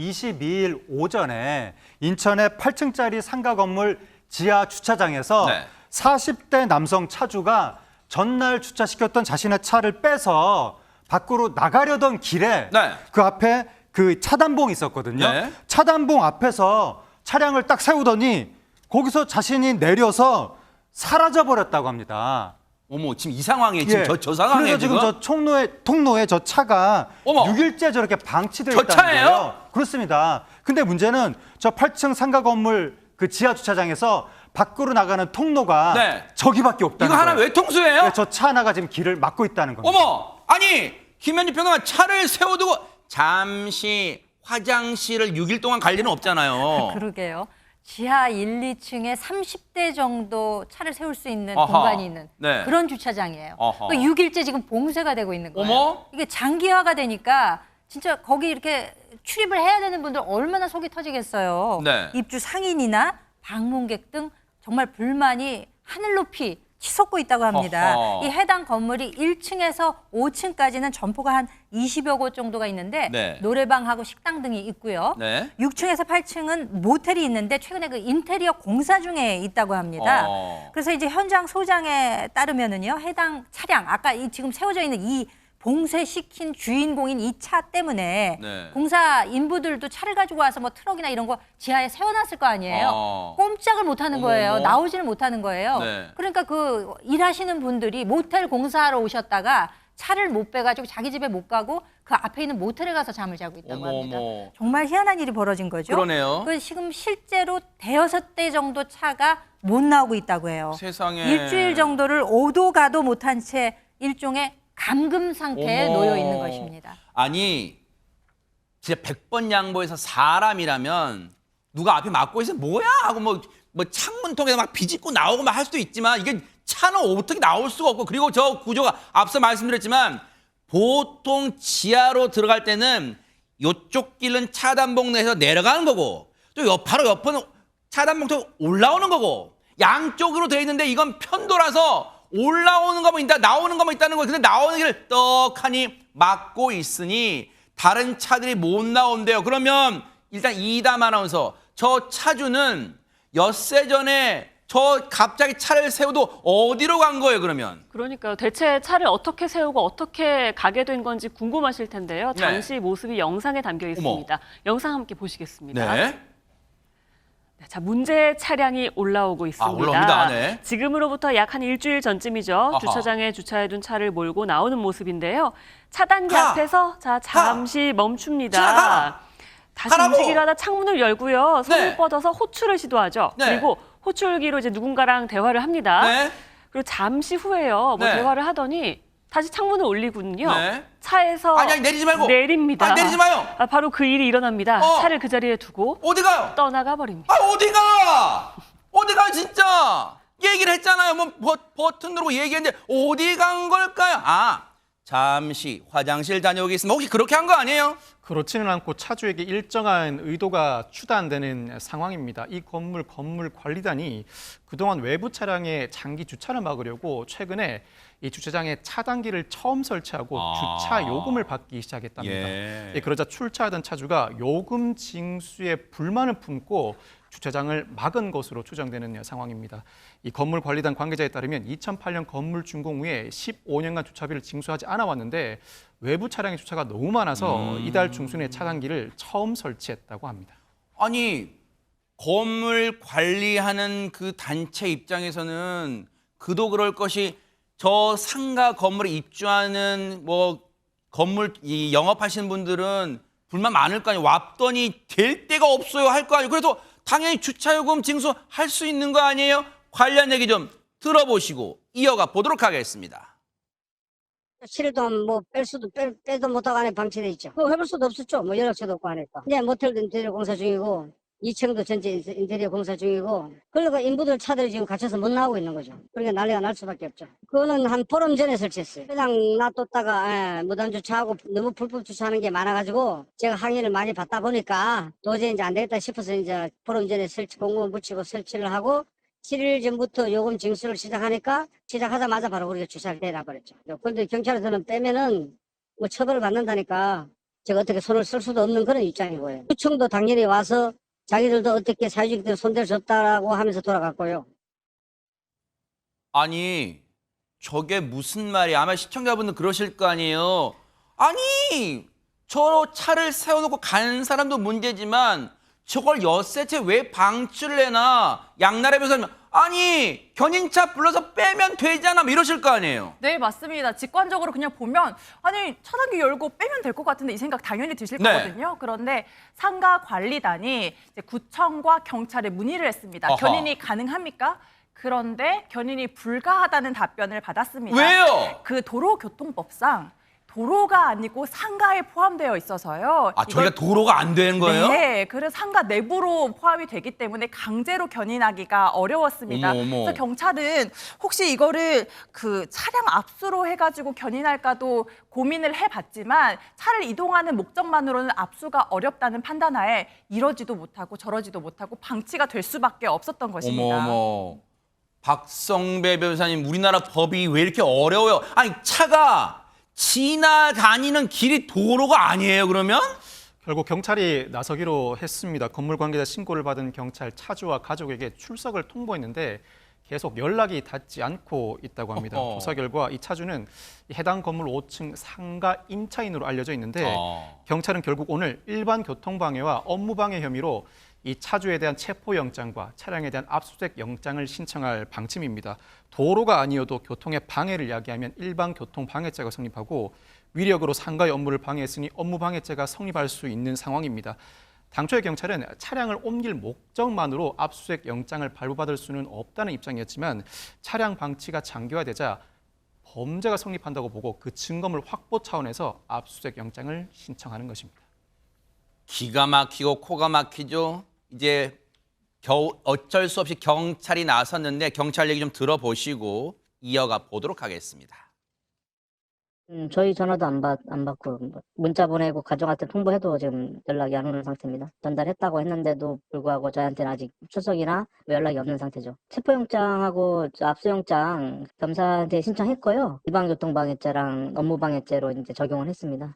22일 오전에 인천의 8층짜리 상가 건물 지하 주차장에서 40대 남성 차주가 전날 주차시켰던 자신의 차를 빼서 밖으로 나가려던 길에 그 앞에 그 차단봉이 있었거든요. 차단봉 앞에서 차량을 딱 세우더니 거기서 자신이 내려서 사라져버렸다고 합니다. 어머, 지금 이 상황에 지금 저 상황에 그래서 지금 저 통로에 저 차가 6일째 저렇게 방치되어 있다는 거예요. 그렇습니다. 근데 문제는 저 8층 상가 건물 그 지하 주차장에서 밖으로 나가는 통로가 저기밖에 없다는 거예요. 이거 하나 외통수예요? 저 차 하나가 지금 길을 막고 있다는 겁니다. 어머, 아니 김현지 평론가 차를 세워두고 잠시 화장실을 6일 동안 갈 일은 없잖아요. 그러게요. 지하 1, 2층에 30대 정도 차를 세울 수 있는 공간이 있는 그런 주차장이에요. 그러니까 6일째 지금 봉쇄가 되고 있는 거예요. 어머? 이게 장기화가 되니까 진짜 거기 이렇게 출입을 해야 되는 분들 얼마나 속이 터지겠어요. 입주 상인이나 방문객 등 정말 불만이 하늘 높이 치솟고 있다고 합니다. 이 해당 건물이 1층에서 5층까지는 점포가 한 20여 곳 정도가 있는데 노래방하고 식당 등이 있고요. 6층에서 8층은 모텔이 있는데 최근에 그 인테리어 공사 중에 있다고 합니다. 그래서 이제 현장 소장에 따르면은요, 해당 차량 아까 지금 세워져 있는 이 봉쇄시킨 주인공인 이 차 때문에 공사 인부들도 차를 가지고 와서 뭐 트럭이나 이런 거 지하에 세워놨을 거 아니에요. 꼼짝을 못하는 거예요. 나오지를 못하는 거예요. 그러니까 그 일하시는 분들이 모텔 공사하러 오셨다가 차를 못 빼가지고 자기 집에 못 가고 그 앞에 있는 모텔에 가서 잠을 자고 있다고 합니다. 정말 희한한 일이 벌어진 거죠. 그러네요. 지금 실제로 대여섯 대 정도 차가 못 나오고 있다고 해요. 세상에. 일주일 정도를 오도 가도 못한 채 일종의 감금 상태에 놓여 있는 것입니다. 아니, 진짜 100번 양보해서 사람이라면 누가 앞에 막고 있으면 뭐야 하고 뭐 창문 통해서 막 비집고 나오고 막 할 수도 있지만 이게 차는 어떻게 나올 수가 없고, 그리고 저 구조가 앞서 말씀드렸지만 보통 지하로 들어갈 때는 이쪽 길은 차단봉 내에서 내려가는 거고 또 바로 옆은 차단봉 통 올라오는 거고 양쪽으로 돼 있는데 이건 편도라서 올라오는 거면 있다, 나오는 거면 있다는 거예요. 근데 나오는 길을 떡하니 막고 있으니 다른 차들이 못 나온대요. 그러면 일단 이담 아나운서, 저 차주는 엿새 전에 저 갑자기 차를 세워도 어디로 간 거예요, 그러면? 그러니까요. 대체 차를 어떻게 세우고 어떻게 가게 된 건지 궁금하실 텐데요. 당시 모습이 영상에 담겨 있습니다. 영상 함께 보시겠습니다. 자, 문제 차량이 올라오고 있습니다. 올라옵니다. 지금으로부터 약 한 일주일 전쯤이죠. 주차장에 주차해둔 차를 몰고 나오는 모습인데요. 차단기 앞에서 잠시 멈춥니다. 다시 움직이려다 창문을 열고요. 손을 뻗어서 호출을 시도하죠. 그리고 호출기로 이제 누군가랑 대화를 합니다. 그리고 잠시 후에요. 대화를 하더니 다시 창문을 올리군요. 차에서 아니, 내리지 말고. 내립니다. 내리지 마요. 바로 그 일이 일어납니다. 차를 그 자리에 두고 어디 가요? 떠나가 버립니다. 어디 가 진짜. 얘기를 했잖아요. 뭐 버튼 누르고 얘기했는데 어디 간 걸까요? 잠시 화장실 다녀오겠습니다. 혹시 그렇게 한 거 아니에요? 그렇지는 않고 차주에게 일정한 의도가 추단되는 상황입니다. 이 건물 관리단이 그동안 외부 차량의 장기 주차를 막으려고 최근에 이 주차장에 차단기를 처음 설치하고 주차 요금을 받기 시작했답니다. 그러자 출차하던 차주가 요금 징수에 불만을 품고 주차장을 막은 것으로 추정되는 상황입니다. 이 건물관리단 관계자에 따르면 2008년 건물 준공 후에 15년간 주차비를 징수하지 않아 왔는데 외부 차량의 주차가 너무 많아서 이달 중순에 차단기를 처음 설치했다고 합니다. 아니, 건물 관리하는 그 단체 입장에서는 그도 그럴 것이 저 상가 건물에 입주하는 건물 영업하시는 분들은 불만 많을 거 아니에요. 왔더니 될 데가 없어요 할 거 아니에요. 그래서 당연히 주차요금 징수할 수 있는 거 아니에요? 관련 얘기 좀 들어보시고 이어가 보도록 하겠습니다. 실도 빼도 못하고 안에 방치돼 있죠. 그거 해볼 수도 없었죠. 연락처도 없고 하니까. 이제 모텔도 인테리어 공사 중이고 2층도 전체 인테리어 공사 중이고, 그러니까 인부들 차들이 지금 갇혀서 못 나오고 있는 거죠. 그러니까 난리가 날 수밖에 없죠. 그거는 한 보름 전에 설치했어요. 그냥 놔뒀다가 무단 주차하고 너무 불법 주차하는 게 많아가지고 제가 항의를 많이 받다 보니까 도저히 이제 안 되겠다 싶어서 이제 보름 전에 공무원 붙이고 설치를 하고 7일 전부터 요금 징수를 시작하자마자 바로 우리가 주차를 내놔버렸죠. 그런데 경찰에서는 빼면은 처벌을 받는다니까 제가 어떻게 손을 쓸 수도 없는 그런 입장이고요. 구청도 당연히 와서 자기들도 어떻게 사회주의들 손댈 수 없다라고 하면서 돌아갔고요. 아니, 저게 무슨 말이야? 아마 시청자분들 그러실 거 아니에요. 아니, 저 차를 세워놓고 가는 사람도 문제지만 저걸 엿새째 왜 방치를 해놔? 양나라 변호사님, 아니, 견인차 불러서 빼면 되잖아. 뭐 이러실 거 아니에요. 네, 맞습니다. 직관적으로 그냥 보면 아니 차단기 열고 빼면 될 것 같은데 이 생각 당연히 드실 네. 거거든요. 그런데 상가관리단이 이제 구청과 경찰에 문의를 했습니다. 어허. 견인이 가능합니까? 그런데 견인이 불가하다는 답변을 받았습니다. 왜요? 그 도로교통법상 도로가 아니고 상가에 포함되어 있어서요. 아, 저희가 도로가 안 되는 거예요? 네, 그래서 상가 내부로 포함이 되기 때문에 강제로 견인하기가 어려웠습니다. 어머, 어머. 그래서 경찰은 혹시 이거를 그 차량 압수로 해가지고 견인할까도 고민을 해봤지만 차를 이동하는 목적만으로는 압수가 어렵다는 판단하에 이러지도 못하고 저러지도 못하고 방치가 될 수밖에 없었던 것입니다. 어머. 박성배 변호사님, 우리나라 법이 왜 이렇게 어려워요? 아니, 차가 지나다니는 길이 도로가 아니에요, 그러면? 결국 경찰이 나서기로 했습니다. 건물 관계자 신고를 받은 경찰 차주와 가족에게 출석을 통보했는데 계속 연락이 닿지 않고 있다고 합니다. 어허. 조사 결과 이 차주는 해당 건물 5층 상가 임차인으로 알려져 있는데 경찰은 결국 오늘 일반 교통방해와 업무방해 혐의로 이 차주에 대한 체포영장과 차량에 대한 압수수색 영장을 신청할 방침입니다. 도로가 아니어도 교통의 방해를 야기하면 일반 교통방해죄가 성립하고 위력으로 상가의 업무를 방해했으니 업무방해죄가 성립할 수 있는 상황입니다. 당초에 경찰은 차량을 옮길 목적만으로 압수수색 영장을 발부받을 수는 없다는 입장이었지만 차량 방치가 장기화되자 범죄가 성립한다고 보고 그 증거물 확보 차원에서 압수수색 영장을 신청하는 것입니다. 기가 막히고 코가 막히죠. 이제 겨우 어쩔 수 없이 경찰이 나섰는데 경찰 얘기 좀 들어보시고 이어가 보도록 하겠습니다. 저희 전화도 안 받고 문자 보내고 가족한테 통보해도 지금 연락이 안 오는 상태입니다. 전달했다고 했는데도 불구하고 저희한테는 아직 출석이나 연락이 없는 상태죠. 체포영장하고 압수영장 검사한테 신청했고요. 일반교통방해죄랑 업무방해죄로 이제 적용을 했습니다.